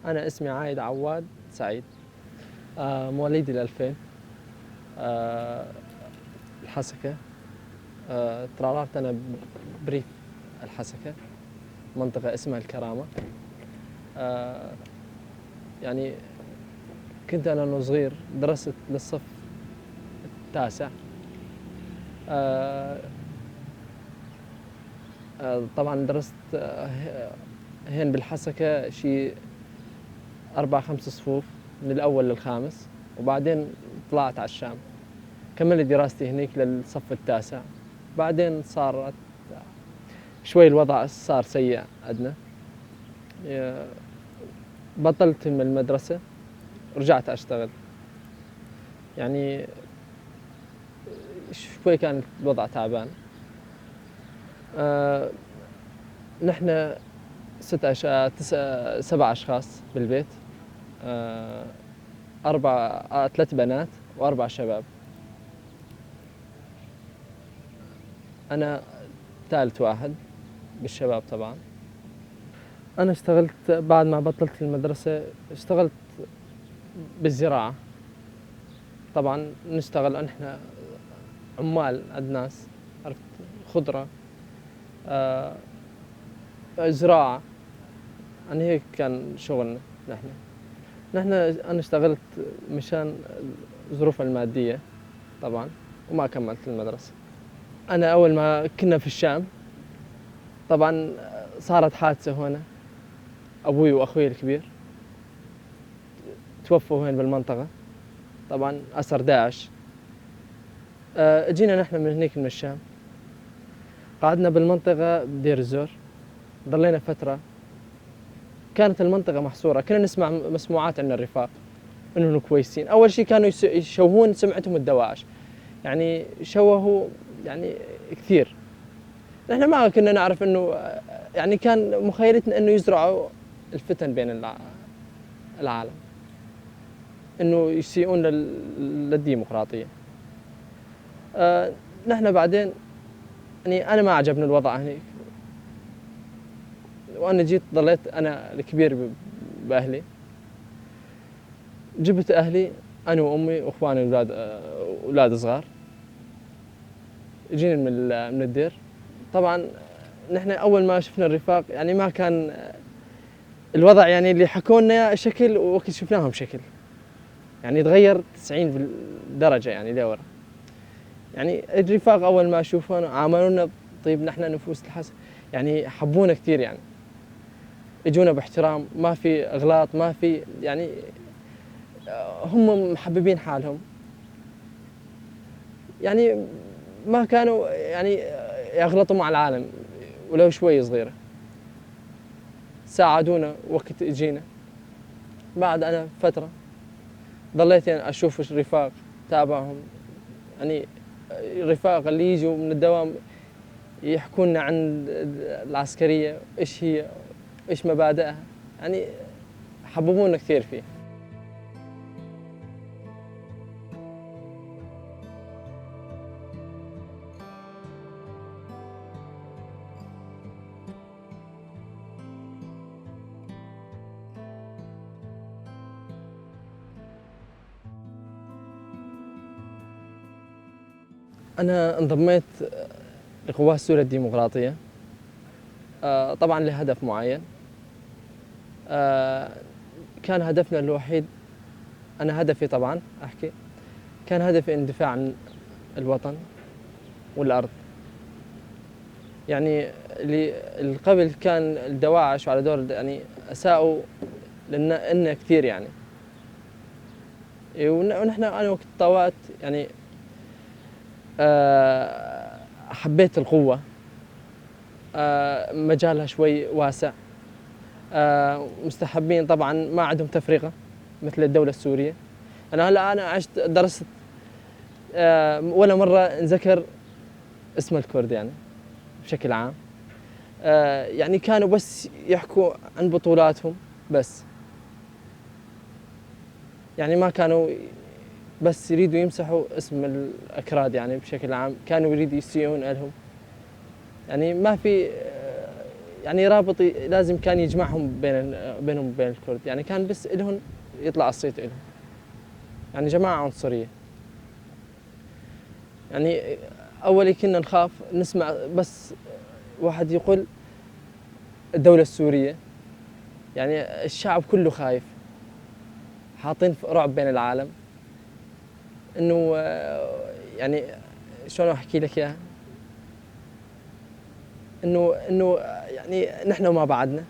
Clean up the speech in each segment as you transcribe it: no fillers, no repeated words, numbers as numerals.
أنا اسمي عايد عواد سعيد. مواليد 2000. الحسكة. ترعرعت أنا بريف الحسكة، منطقة اسمها الكرامة. آه، يعني كنت أنا وصغير درست للصف التاسع. آه، طبعا درست هين بالحسكة شي 4-5 صفوف من الأول للخامس، وبعدين طلعت على الشام كملت دراستي هناك للصف التاسع. بعدين صارت شوي الوضع صار سيء عندنا، بطلت من المدرسة ورجعت أشتغل. يعني شوي كان الوضع تعبان. نحن 7 أشخاص بالبيت. 3 بنات و4 شباب. أنا ثالث واحد بالشباب طبعا. أنا اشتغلت بعد ما بطلت المدرسة، اشتغلت بالزراعة. طبعا نشتغل نحن عمال عند ناس، عرفت، خضرة، آه، زراعة. يعني هيك كان شغلنا. نحن أنا اشتغلت مشان الظروف المادية طبعا، وما كملت المدرسة. أنا أول ما كنا في الشام طبعا صارت حادثة هنا، أبوي وأخوي الكبير توفوا هنا بالمنطقة، طبعا أثر داعش. جينا نحن من هناك من الشام، قعدنا بالمنطقة بدير الزور، ضلينا فترة. كانت المنطقة محصورة، كنا نسمع مسموعات عن الرفاق انهم كويسين. اول شيء كانوا يشوهون سمعتهم الدواعش، يعني شوهوا يعني كثير. نحن ما كنا نعرف انه، يعني كان مخيلتنا انه يزرعوا الفتن بين العالم، انه يسيئون للديمقراطية. نحن بعدين يعني انا ما عجبني الوضع هناك، وانا جيت ضليت انا الكبير باهلي. جبت اهلي انا وامي واخواني اولاد صغار، جينا من الدير. طبعا نحن اول ما شفنا الرفاق يعني ما كان الوضع يعني اللي حكوا لنا شكل، ووقت شفناهم شكل، يعني تغير 90 درجة يعني لورا. يعني الرفاق اول ما شوفونا عاملونا طيب، نحن نفوس الحسن يعني حبونا كثير، يعني اجونا باحترام، ما في اغلاط، ما في يعني هم محببين حالهم. يعني ما كانوا يعني يغلطوا مع العالم ولو شوي صغيرة. ساعدونا وقت اجينا. بعد انا فترة ضليت يعني اشوف الرفاق، تابعهم. يعني الرفاق اللي يجوا من الدوام يحكوا لنا عن العسكرية، ايش هي، ايش مبادئها، يعني حببونا كثير فيه. انا انضميت لقوات سوريا الديمقراطية، طبعا لهدف معين. كان هدفنا الوحيد، انا هدفي طبعا احكي، كان هدفي الدفاع عن الوطن والارض. يعني اللي قبل كان الدواعش وعلى دور يعني اساءوا لنا كثير يعني. ونحن انا وقت طوات يعني حبيت القوة، مجالها شوي واسع. مستحبين طبعا، ما عندهم تفرقة مثل الدولة السورية. أنا هلا عشت درست، ولا مرة انذكر اسم الكرد يعني بشكل عام. يعني كانوا بس يحكوا عن بطولاتهم بس، يعني ما كانوا بس يريدوا يمسحوا اسم الأكراد يعني بشكل عام، كانوا يريدوا يسيئون لهم. يعني ما في يعني رابط لازم كان يجمعهم بينهم وبين الكرد، يعني كان بس إلهم يطلع الصيت إلهم، يعني جماعة عنصرية. يعني أول كنا نخاف نسمع بس واحد يقول الدولة السورية، يعني الشعب كله خايف، حاطين رعب بين العالم، إنه يعني شلون أحكي لك إياها، إنه يعني نحن وما بعدنا،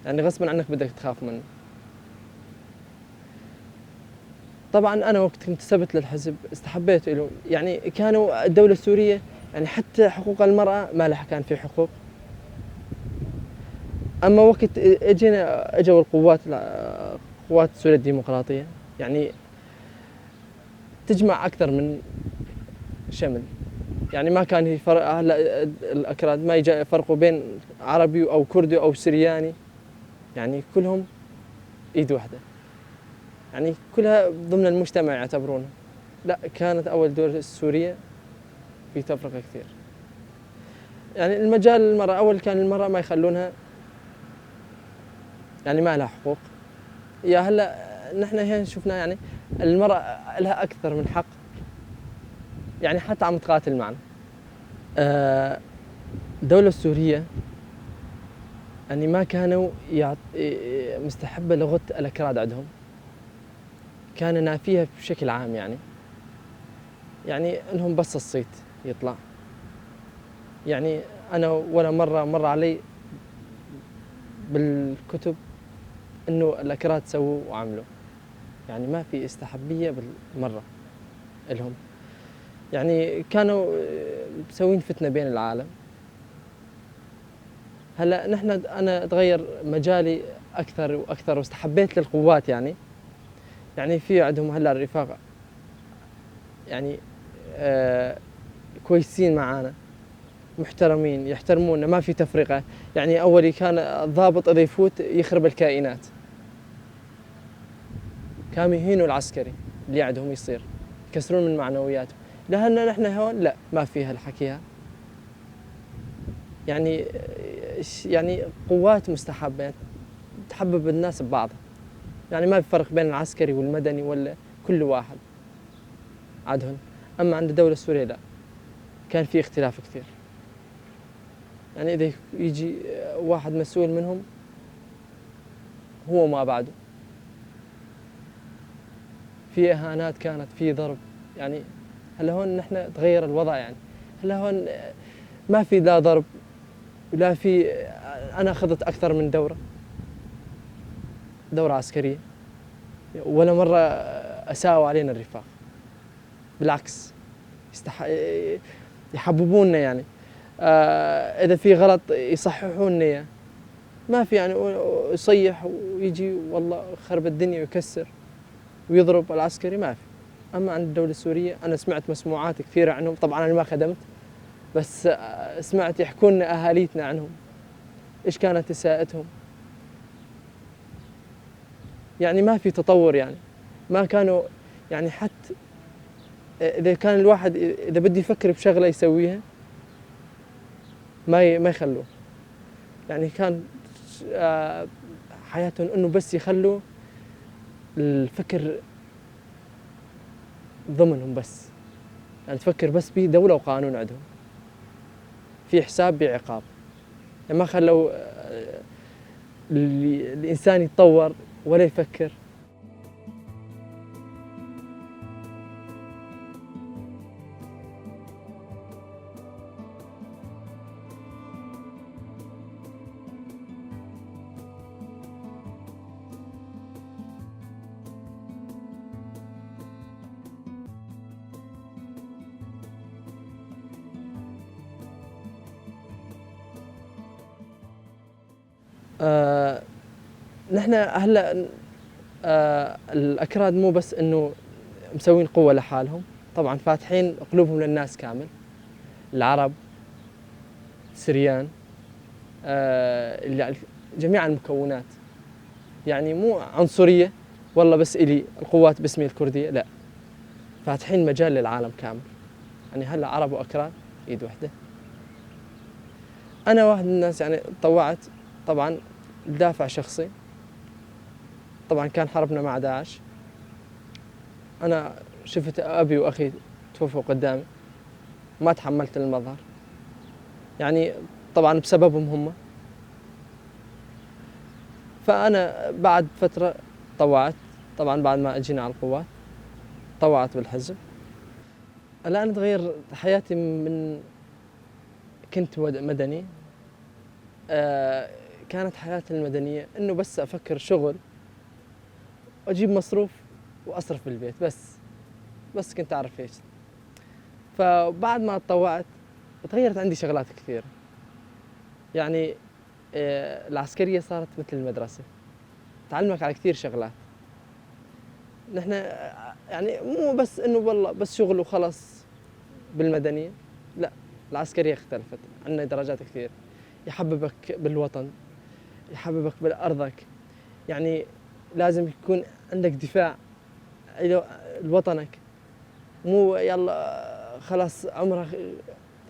يعني غصبا عنك بدك تخاف منه. طبعا أنا وقت كنت سبت للحزب استحبيت له، يعني كانوا الدولة السورية يعني حتى حقوق المرأة ما لها كان في حقوق. أما وقت اجوا القوات قوات سوريا الديمقراطية، يعني تجمع أكثر من شمل، يعني ما كان في فرق. هلا الأكراد ما يفرقوا بين عربي أو كردي أو سرياني، يعني كلهم إيد واحدة، يعني كلها ضمن المجتمع يعتبرونها. لا، كانت أول دولة السورية في تفرقة كثير. يعني المجال المرأة أول كان المرأة ما يخلونها، يعني ما لها حقوق. يا هلا نحن هنا شفنا يعني المرأة لها أكثر من حق، يعني حتى عم تقاتل معنا. الدولة السورية يعني ما كانوا مستحبة لغة الأكراد عندهم، كان نافيها بشكل عام، يعني إنهم بس الصيت يطلع. يعني أنا ولا مرة مر علي بالكتب إنه الأكراد سووا وعملوا، يعني ما في استحبية بالمرة إلهم. يعني كانوا مسوين فتنة بين العالم. هلا نحن أنا تغير مجالي أكثر وأكثر واستحبيت للقوات، يعني في عندهم هلا الرفاق، يعني كويسين معانا، محترمين، يحترمونا، ما في تفرقة. يعني أولي كان الضابط إذا يفوت يخرب الكائنات، كانوا يهينوا العسكري اللي عندهم يصير، يكسرون من معنوياتهم. لأن نحن هون لا، ما فيها الحكيها. يعني قوات مستحبة، يعني تحبب الناس ببعضها، يعني ما في فرق بين العسكري والمدني ولا كل واحد عندهم. أما عند الدولة السورية لا، كان في اختلاف كثير. يعني إذا يجي واحد مسؤول منهم هو ما بعده، في إهانات، كانت في ضرب. يعني هلا هون نحن تغير الوضع، يعني هلا هون ما في لا ضرب ولا في. أنا أخذت أكثر من دورة عسكرية، ولا مرة أساءوا علينا الرفاق، بالعكس يحببوننا، يعني إذا في غلط يصححوننا إياه. ما في يعني يصيح ويجي والله خرب الدنيا ويكسر ويضرب العسكري، ما في. أما عند الدولة السورية أنا سمعت مسموعات كثيرة عنهم، طبعا أنا ما خدمت، بس سمعت يحكون أهاليتنا عنهم إيش كانت إساءتهم. يعني ما في تطور، يعني ما كانوا، يعني حتى إذا كان الواحد إذا بده يفكر بشغلة يسويها ما يخلوه. يعني كان حياتهم إنه بس يخلوا الفكر ضمنهم بس، يعني تفكر بس بدولة وقانون عندهم، في حساب بعقاب. يعني ما خلوا الإنسان يتطور ولا يفكر. نحن هلا الأكراد مو بس إنه مسوين قوة لحالهم، طبعا فاتحين قلوبهم للناس كامل، العرب، السريان، جميع المكونات. يعني مو عنصرية والله بس إلي القوات باسمي الكردية، لا، فاتحين مجال للعالم كامل. يعني هلا عرب وأكراد إيد واحدة. أنا واحد من الناس يعني تطوعت طبعا لدافع شخصي. طبعا كان حربنا مع داعش، أنا شفت أبي وأخي توفوا قدامي، ما تحملت المظهر يعني طبعا بسببهم هم. فأنا بعد فترة طوعت، طبعا بعد ما أجينا على القوات طوعت بالحزب. الآن تغير حياتي من كنت مدني. كانت حياتي المدنية إنه بس أفكر شغل وأجيب مصروف وأصرف بالبيت بس كنت أعرف إيش. فبعد ما تطوعت تغيرت عندي شغلات كثيرة يعني. العسكرية صارت مثل المدرسة، تعلمك على كثير شغلات. نحن يعني مو بس إنه والله بس شغل وخلص بالمدنية، لا، العسكرية اختلفت، عندنا درجات كثير. يحببك بالوطن، يحببك بأرضك، يعني لازم يكون عندك دفاع إلى وطنك، مو يلا خلاص عمرك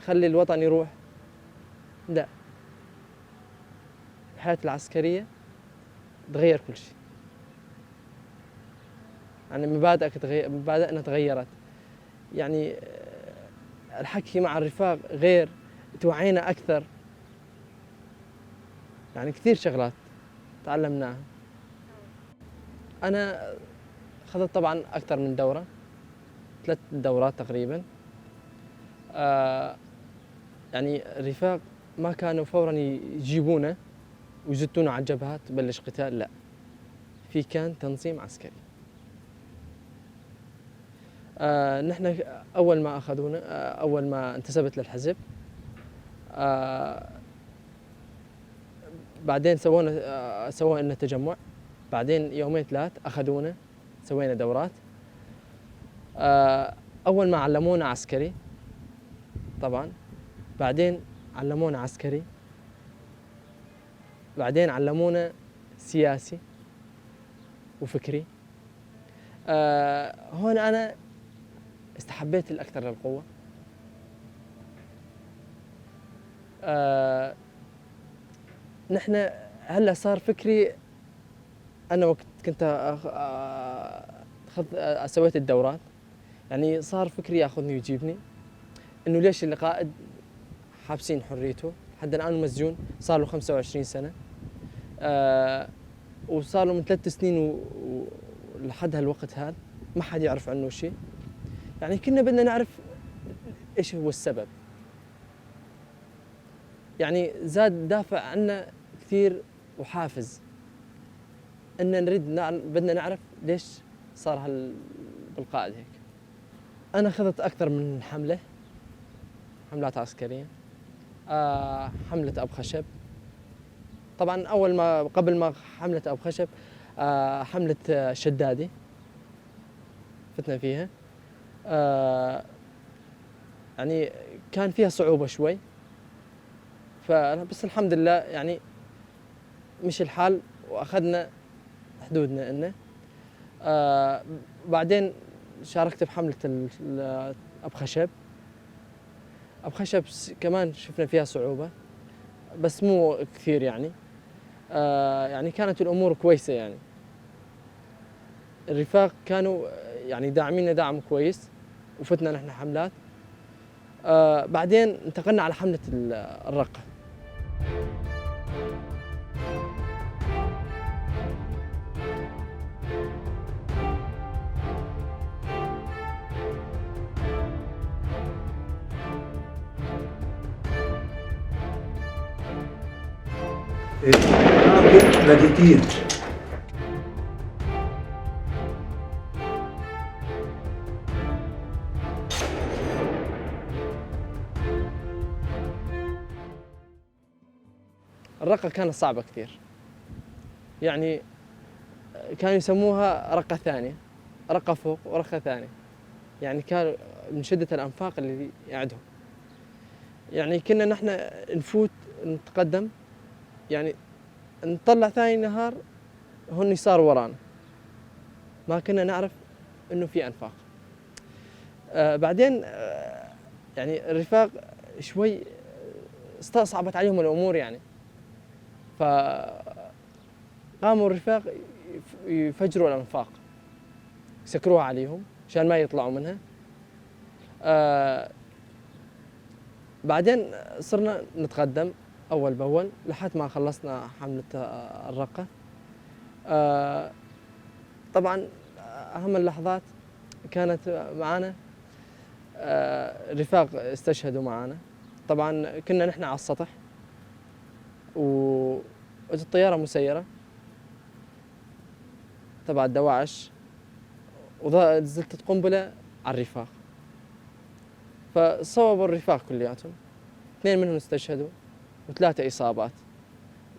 خلي الوطن يروح. لا، الحياة العسكرية تغير كل شيء، يعني مبادئنا تغيرت. يعني الحكي مع الرفاق غير، توعينا أكثر، يعني كثير شغلات تعلمناها. أنا أخذت طبعا أكثر من دورة، 3 دورات تقريبا. يعني الرفاق ما كانوا فورا يجيبونا ويزتونا على الجبهات بلش قتال، لا، في كان تنظيم عسكري. نحن أول ما أخذونا، أول ما انتسبت للحزب، آه بعدين سووا لنا تجمع، بعدين يومين 3 أخذونا سوينا دورات. أول ما علمونا عسكري طبعا، بعدين علمونا عسكري، بعدين علمونا سياسي وفكري. هون أنا استحبيت الأكثر للقوة. نحن هلا صار فكري، أنا وقت كنت سويت الدورات، يعني صار فكري ياخذني ويجيبني، إنه ليش اللي قائد حابسين حريته لحد الآن مسجون، صار له 25 سنة، وصار له من 3 سنين ولحد هالوقت هذا ما حد يعرف عنه شيء. يعني كنا بدنا نعرف إيش هو السبب، يعني زاد دافع عنا كثير وحافز إن بدنا نعرف ليش صار بالقائد هيك. أنا أخذت أكثر من حملات عسكرية. حملة أبو خشب، طبعا قبل ما حملة أبو خشب، حملة شدادي فتنا فيها. يعني كان فيها صعوبة شوي، بس الحمد لله يعني مشي الحال وأخذنا حدودنا إنه. بعدين شاركت بحملة أبو خشب. أبو خشب كمان شفنا فيها صعوبة بس مو كثير يعني. يعني كانت الأمور كويسة، يعني الرفاق كانوا يعني داعميننا دعم كويس وفتنا نحن حملات. بعدين انتقلنا على حملة الرقة. Meditieren. الرقة كانت صعبة كثير، يعني كانوا يسموها رقة ثانية، رقة فوق ورقة ثانية. يعني كان من شدة الأنفاق اللي يعدهم، يعني كنا نحن نفوت نتقدم، يعني نطلع ثاني نهار هن صاروا ورانا، ما كنا نعرف إنه في أنفاق. بعدين يعني الرفاق شوي استصعبت عليهم الأمور يعني. فقاموا الرفاق يفجروا الأنفاق، يسكروها عليهم عشان ما يطلعوا منها. بعدين صرنا نتقدم أول بأول لحد ما خلصنا حملة الرقة. طبعا أهم اللحظات كانت معانا رفاق استشهدوا معانا. طبعا كنا نحن على السطح والطيارة مسيرة تبع الدواعش ونزلت قنبلة على الرفاق، فصوبوا الرفاق كلياتهم. 2 منهم استشهدوا و3 إصابات.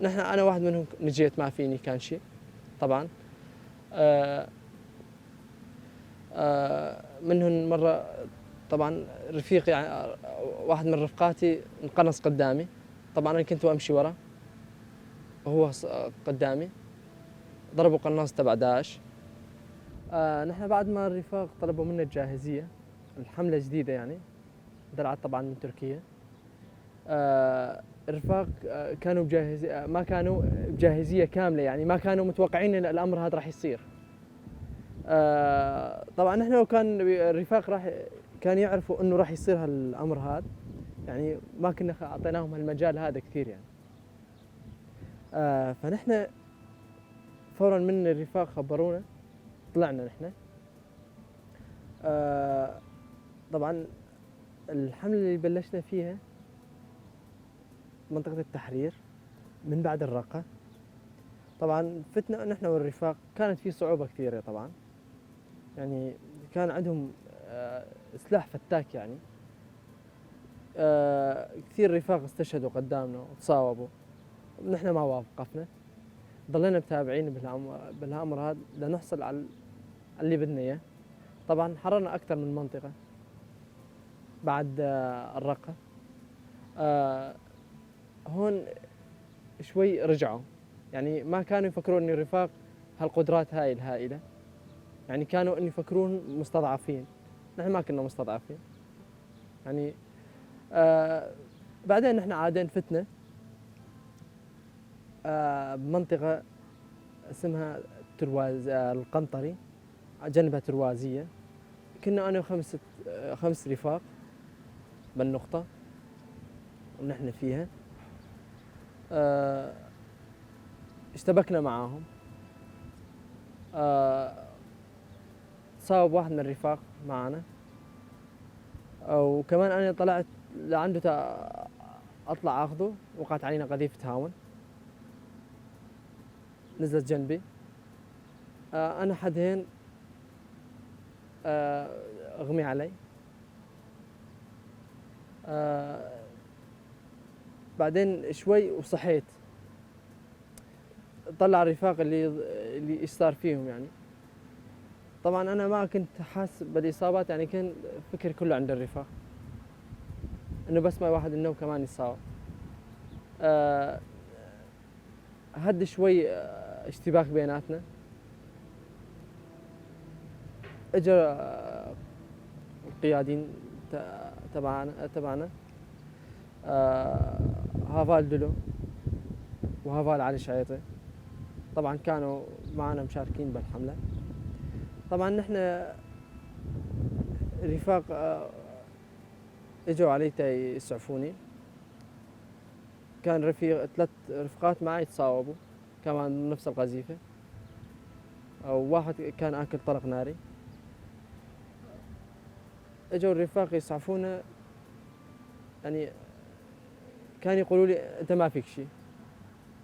أنا واحد منهم نجيت ما فيني كان شيء طبعا. منهم مرة طبعا رفيق يعني واحد من رفقاتي انقنص قدامي. طبعا أنا كنت أمشي ورا وهو قدامي، ضربوا قناص تبع داعش. نحن بعد ما الرفاق طلبوا منا الجاهزية، الحملة جديدة يعني دلعت طبعا من تركيا. الرفاق كانوا ما كانوا بجاهزية كاملة، يعني ما كانوا متوقعين ان الامر هذا راح يصير. طبعا نحن لو كان الرفاق كان يعرفوا انه راح يصير هالامر هذا، يعني ما كنا اعطيناهم هالمجال هذا كثير يعني. فنحن فورا من الرفاق خبرونا، طلعنا نحن. طبعا الحملة اللي بلشنا فيها منطقة التحرير من بعد الرقة. طبعا فتنا نحن والرفاق، كانت في صعوبة كثيرة طبعا، يعني كان عندهم سلاح فتاك يعني. كثير رفاق استشهدوا قدامنا وتصاوبوا، نحن ما وقفنا، ضلينا متابعين بالامر هذا لنحصل على اللي بدنا اياه. طبعا حررنا اكثر من منطقة بعد الرقة. هون شوي رجعوا، يعني ما كانوا يفكرون ان الرفاق هالقدرات هاي الهائلة، يعني كانوا ان يفكرون مستضعفين. نحن ما كنا مستضعفين يعني. بعدين نحن عادين فتنا بمنطقة اسمها ترواز القنطري، جنبها تروازية. كنا انا خمس رفاق بالنقطة ونحن فيها. اشتبكنا معاهم. صاب واحد من الرفاق معنا، وكمان انا طلعت لعنده اطلع اخذه، وقعت علينا قذيفة هاون نزلت جنبي. انا حدين اغمي علي. بعدين شوي وصحيت، طلع الرفاق اللي ايش صار فيهم يعني. طبعا انا ما كنت حاس بالاصابات، يعني كان فكر كله عند الرفاق انه بس ما واحد منهم كمان يصاب. هد شوي اشتباك بيناتنا. اجى القيادين تبعنا هافال دلو وهافال علي شعيطي، طبعا كانوا معنا مشاركين بالحملة. طبعا نحن رفاق اجوا علي يسعفوني. كان 3 رفقات معي تصاوبوا كمان نفس القذيفة، او واحد كان اكل طلق ناري. اجوا الرفاق يسعفونا، يعني كان يقولوا لي انت ما فيك شيء.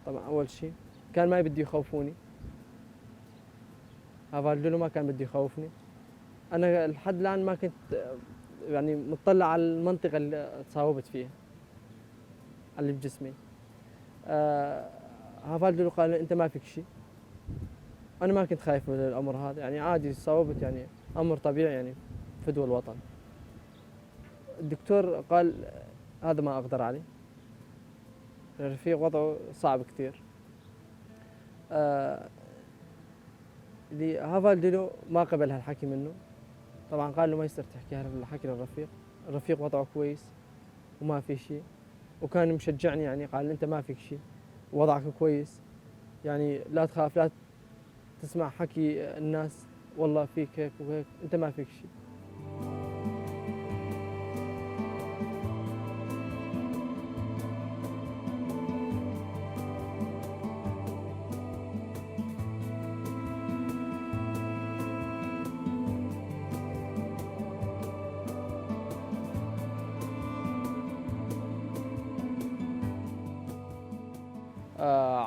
طبعا اول شيء كان ما بدي يخوفوني، هافالدولو ما كان بدي يخوفني. انا لحد الان ما كنت يعني مطلع على المنطقة اللي تصاوبت فيها اللي بجسمي. هافالدولو قال انت ما فيك شيء. انا ما كنت خايف من الامر هذا، يعني عادي صوبت، يعني امر طبيعي يعني فدوى الوطن. الدكتور قال هذا ما اقدر عليه، الرفيق وضعه صعب كثير. اللي هافالدولو ما قبل هالحكي منه. طبعا قال له ما يصير تحكي هالحكي للرفيق، الرفيق وضعه كويس وما في شيء. وكان مشجعني، يعني قال أنت ما فيك شيء، وضعك كويس، يعني لا تخاف، لا تسمع حكي الناس والله فيك هيك وهيك، أنت ما فيك شيء.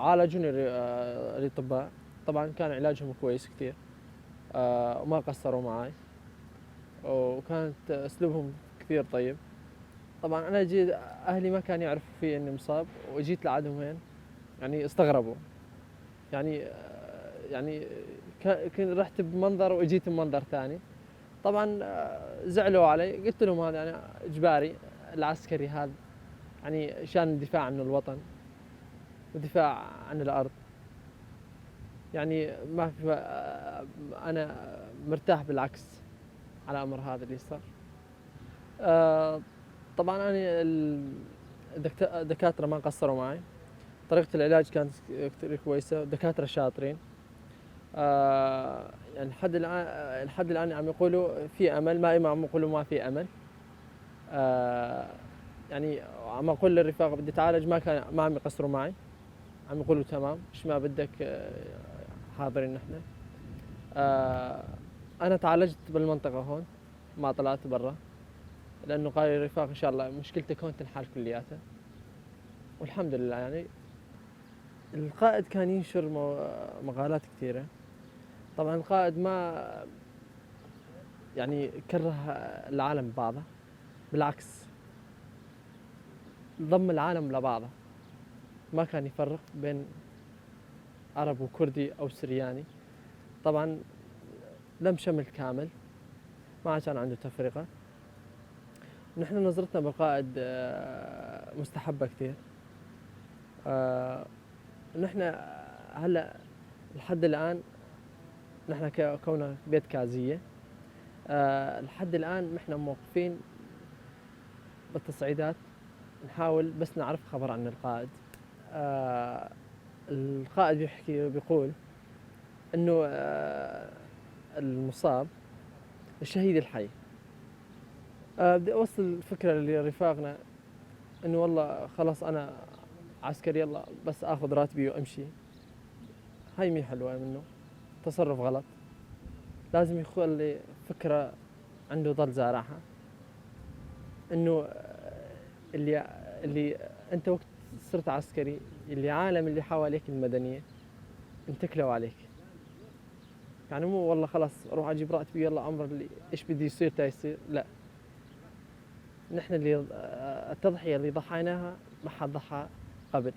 عالجوني الأطباء، طبعا كان علاجهم كويس كثير، وما قصروا معي، وكانت أسلوبهم كثير طيب. طبعا أنا جيت، أهلي ما كانوا يعرفوا في إني مصاب، وجيت لعندهم هين، يعني استغربوا، يعني يعني كنت رحت بمنظر وجيت بمنظر ثاني. طبعا زعلوا علي، قلت لهم هذا يعني إجباري، العسكري هذا يعني شان الدفاع عن الوطن ودفاع عن الأرض، يعني ما في أنا مرتاح بالعكس على أمر هذا اللي صار. آه، طبعا أنا الدكاترة ما قصروا معي، طريقة العلاج كانت كثير كويسة، دكاترة شاطرين. يعني لحد الآن عم يقولوا في أمل، ما عم يقولوا ما في أمل. آه، يعني عم أقول للرفاق بدي أتعالج، ما عم يقصروا معي، عم يقولوا تمام، إيش ما بدك، حاضرين نحن. آه، أنا تعالجت بالمنطقة هون، ما طلعت برا، لأنه قال لي الرفاق إن شاء الله مشكلتك هون تنحل كلياتها، والحمد لله. يعني القائد كان ينشر مقالات كثيرة. طبعا القائد ما يعني كره العالم ببعضه، بالعكس ضم العالم لبعضه، ما كان يفرق بين عرب وكردي أو سرياني. طبعا لم شمل كامل، ما كان عنده تفرقة. نحن نظرتنا بالقائد مستحبة كثير. نحن هلا لحد الآن، نحن كوننا بيت كازية، لحد الآن نحن موقفين بالتصعيدات، نحاول بس نعرف خبر عن القائد. آه، القائد بيحكي بيقول انه المصاب الشهيد الحي. بدي اوصل الفكرة لرفاقنا انه والله خلاص انا عسكري، يلا بس اخذ راتبي وامشي، هاي مي حلوة منه، تصرف غلط. لازم يخلي فكرة عنده ضل زارعها، انه اللي انت وقت صرت عسكري، اللي عالم اللي حواليك المدنية انتكلوا عليك، يعني مو والله خلاص اروح اجيب راتبي يلا امر اللي ايش بدي يصير يصير، لا. نحن اللي التضحية اللي ضحيناها ما حد ضحى قبل.